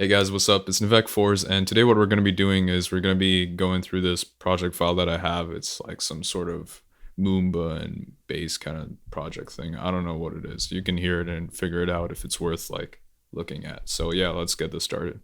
Hey guys, what's up? It's NIVEK FFORHS, and today what we're going to be doing is we're going to be going through this project file that I have. It's like some sort of Moomba and bass kind of project thing. I don't know what it is. You can hear it and figure it out if it's worth like looking at. So yeah, let's get this started.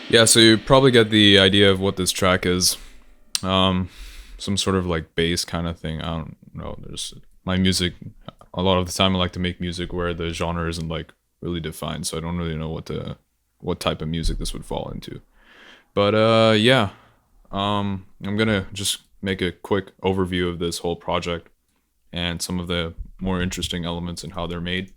Yeah, so you probably get the idea of what this track is. Some sort of like bass kind of thing. I don't know. There's my music. A lot of the time I like to make music where the genre isn't like really defined, so I don't really know what type of music this would fall into. But yeah, I'm gonna just make a quick overview of this whole project and some of the more interesting elements and how they're made,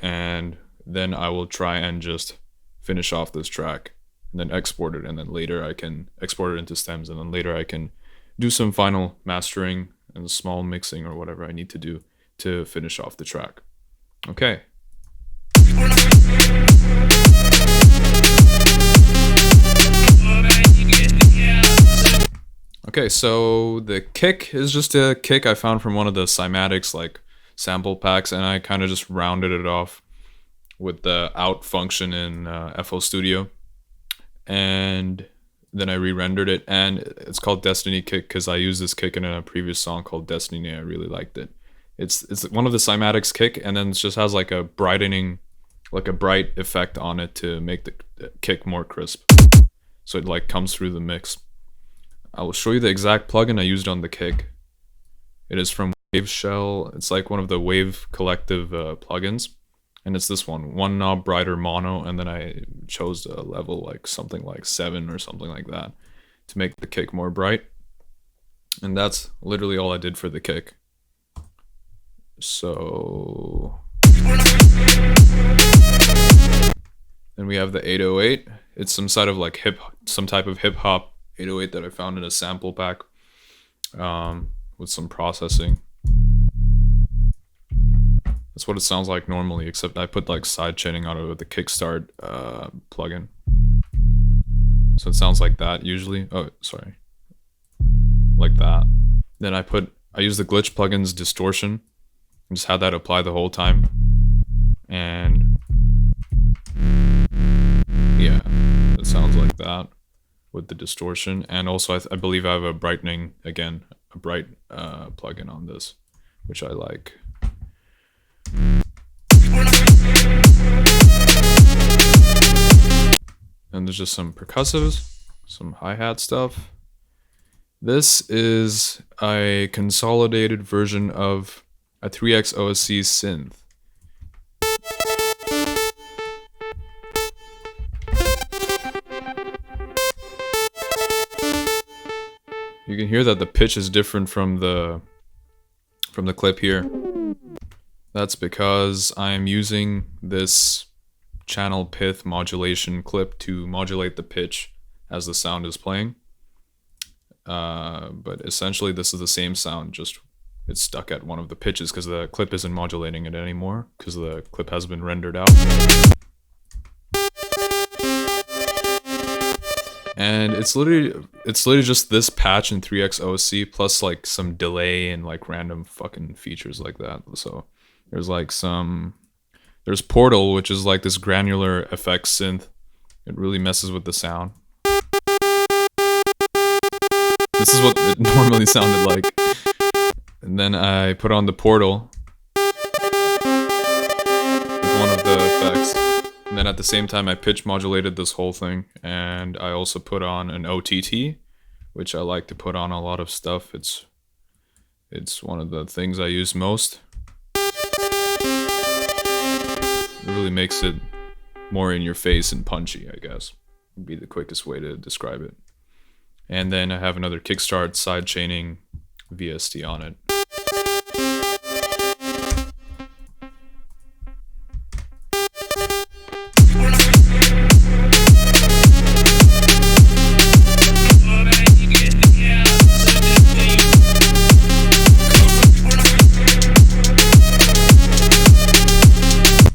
and then I will try and just finish off this track and then export it, and then later I can export it into stems, and then later I can do some final mastering and small mixing or whatever I need to do to finish off the track. Okay. Okay, so the kick is just a kick I found from one of the cymatics like sample packs, and I kind of just rounded it off with the out function in FL Studio, and then I re-rendered it, and it's called Destiny Kick because I used this kick in a previous song called Destiny. I really liked it. It's one of the cymatics kick, and then it just has like a brightening, like a bright effect on it to make the kick more crisp, so it like comes through the mix. I will show you the exact plugin I used on the kick. It is from Wave Shell. It's like one of the Wave Collective plugins. And it's this one knob brighter mono, and then I chose a level like something like 7 or something like that to make the kick more bright. And that's literally all I did for the kick. So then we have the 808. It's some type of hip hop 808 that I found in a sample pack with some processing. That's what it sounds like normally, except I put like sidechaining on it with the Kickstart plugin. So it sounds like that usually. Oh, sorry. Like that. Then I use the glitch plugin's distortion and just had that apply the whole time. And yeah, it sounds like that with the distortion. And also I believe I have a brightening, again, a bright plugin on this, which I like. And there's just some percussives, some hi-hat stuff. This is a consolidated version of a 3x OSC synth. You can hear that the pitch is different from the clip here. That's because I'm using this channel pith modulation clip to modulate the pitch as the sound is playing. But essentially this is the same sound, just it's stuck at one of the pitches because the clip isn't modulating it anymore because the clip has been rendered out. And it's literally just this patch in 3x OSC plus like some delay and like random fucking features like that. So there's like there's Portal, which is like this granular effects synth. It really messes with the sound. This is what it normally sounded like. And then I put on the Portal with one of the then at the same time I pitch modulated this whole thing, and I also put on an OTT, which I like to put on a lot of stuff. It's one of the things I use most. It really makes it more in your face and punchy, I guess, would be the quickest way to describe it. And then I have another kickstart sidechaining VST on it.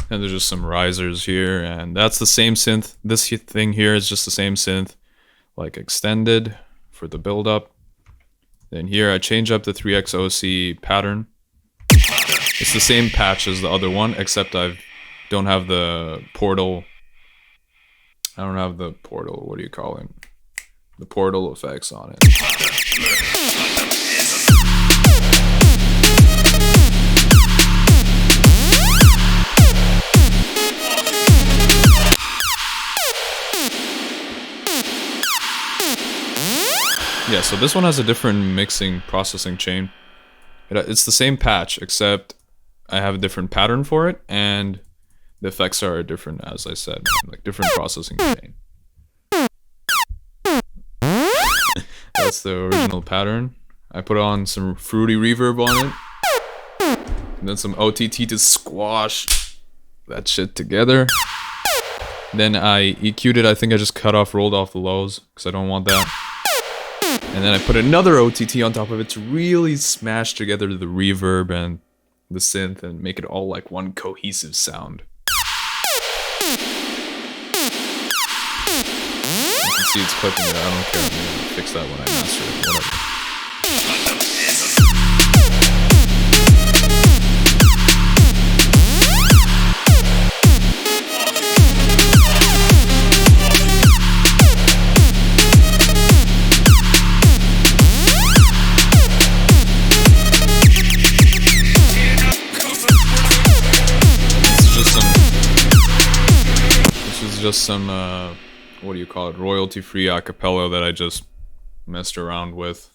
And there's just some risers here, and that's the same synth. This thing here is just the same synth, like extended for the build up. Then here I change up the 3x OC pattern. It's the same patch as the other one, except I don't have the portal. I don't have the portal, what do you call it? The portal effects on it. Yeah, so this one has a different mixing processing chain. It's the same patch, except I have a different pattern for it, and the effects are different, as I said, like different processing chain. That's the original pattern. I put on some fruity reverb on it, and then some OTT to squash that shit together. Then I EQ'd it. I think I just rolled off the lows, because I don't want that. And then I put another OTT on top of it to really smash together the reverb and the synth and make it all like one cohesive sound. You can see it's clipping it. I don't care. I'm gonna fix that when I master it. Whatever. Just some what do you call it, royalty-free acapella that I just messed around with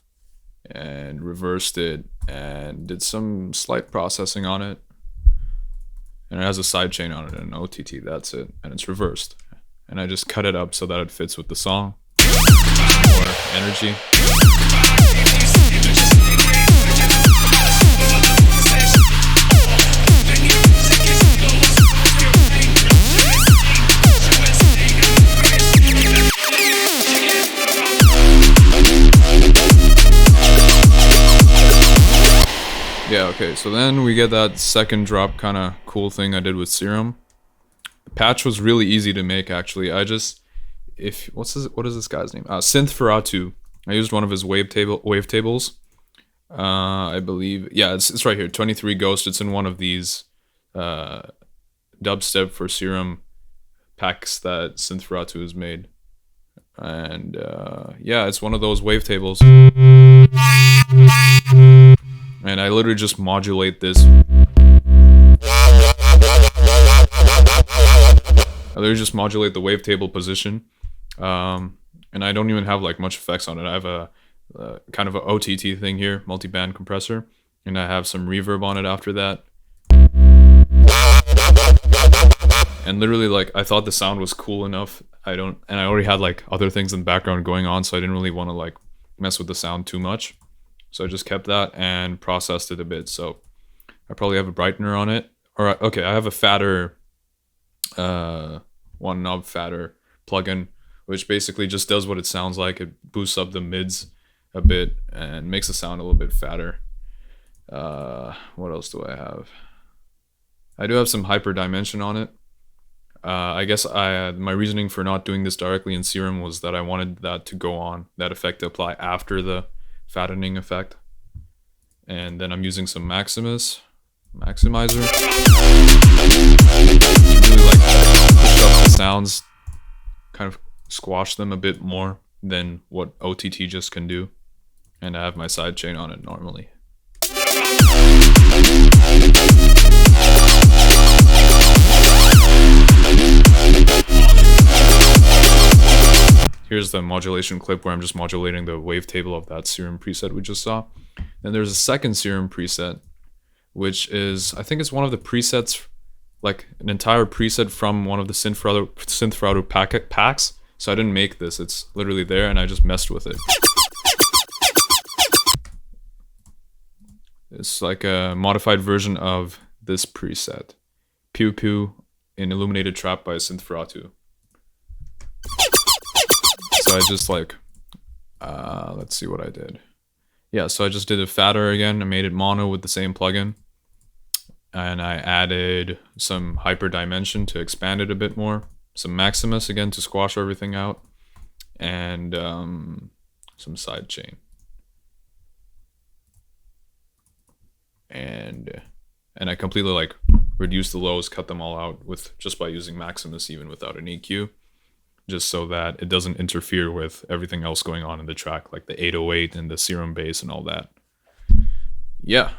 and reversed it and did some slight processing on it, and it has a sidechain on it and an OTT. That's it, and it's reversed, and I just cut it up so that it fits with the song. More energy. Yeah, okay, so then we get that second drop kind of cool thing I did with Serum. The patch was really easy to make, actually. What is this guy's name? Synth Ferratu. I used one of his wavetables. I believe, yeah, it's right here, 23 Ghost. It's in one of these dubstep for Serum packs that Synth Ferratu has made. And yeah, it's one of those wavetables. And I literally just modulate this. I literally just modulate the wavetable position. And I don't even have like much effects on it. I have a kind of a OTT thing here, multi-band compressor. And I have some reverb on it after that. And literally, like, I thought the sound was cool enough. And I already had like other things in the background going on, so I didn't really want to like mess with the sound too much. So I just kept that and processed it a bit. So I probably have a brightener on it. Or okay, I have a fatter, one knob fatter plugin, which basically just does what it sounds like. It boosts up the mids a bit and makes the sound a little bit fatter. What else do I have? I do have some hyper dimension on it. I guess my reasoning for not doing this directly in Serum was that I wanted that to go on, that effect to apply after the fattening effect. And then I'm using some maximizer. Really like push up the sounds, kind of squash them a bit more than what OTT just can do. And I have my sidechain on it normally. here's the modulation clip where I'm just modulating the wavetable of that serum preset we just saw. Then there's a second serum preset, which is, I think it's one of the presets, like an entire preset from one of the Synthfraudo packs. So I didn't make this, it's literally there and I just messed with it. It's like a modified version of this preset. Pew Pew in Illuminated Trap by Synthfraudo. So I just like, let's see what I did. Yeah, so I just did it fatter again. I made it mono with the same plugin. And I added some hyperdimension to expand it a bit more. Some Maximus again to squash everything out. And some sidechain. And I completely like reduced the lows, cut them all out with just by using Maximus even without an EQ. Just so that it doesn't interfere with everything else going on in the track, like the 808 and the serum bass and all that. Yeah.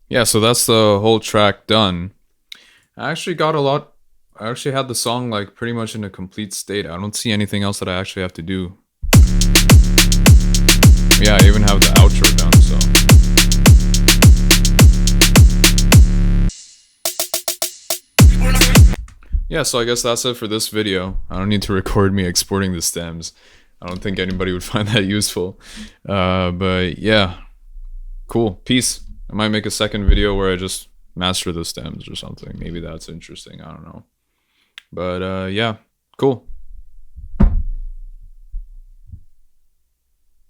Yeah, so that's the whole track done. I actually got a lot. I actually had the song like pretty much in a complete state. I don't see anything else that I actually have to do. Yeah, I even have the outro done, so. Yeah, so I guess that's it for this video. I don't need to record me exporting the stems. I don't think anybody would find that useful. But yeah, cool. Peace. I might make a second video where I just master the stems or something. Maybe that's interesting. I don't know. But yeah, cool.